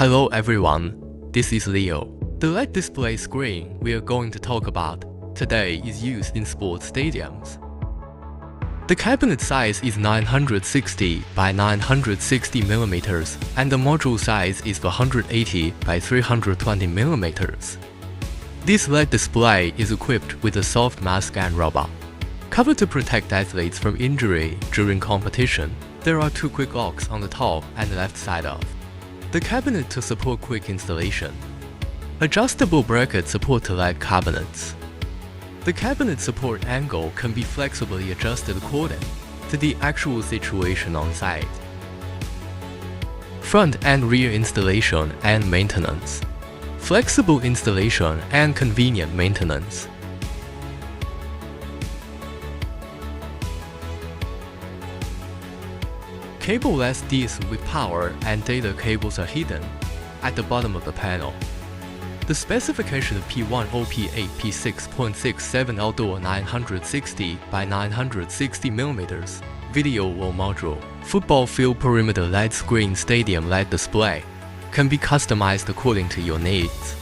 Hello everyone, this is Leo. The LED display screen we are going to talk about today is used in sports stadiums. The cabinet size is 960 by 960 mm and the module size is 180 by 320 mm. This LED display is equipped with a soft mask and rubber. Covered to protect athletes from injury during competition, there are two quick locks on the top and left side of the cabinet to support quick installation. Adjustable brackets support LED cabinets. The cabinet support angle can be flexibly adjusted according to the actual situation on site. Front and rear installation and maintenance. Flexible installation and convenient maintenance. Cable-less discs with power and data cables are hidden at the bottom of the panel. The specification of P1 OP8 P6.67 outdoor 960 by 960 mm video wall module, football field perimeter LED screen stadium LED display can be customized according to your needs.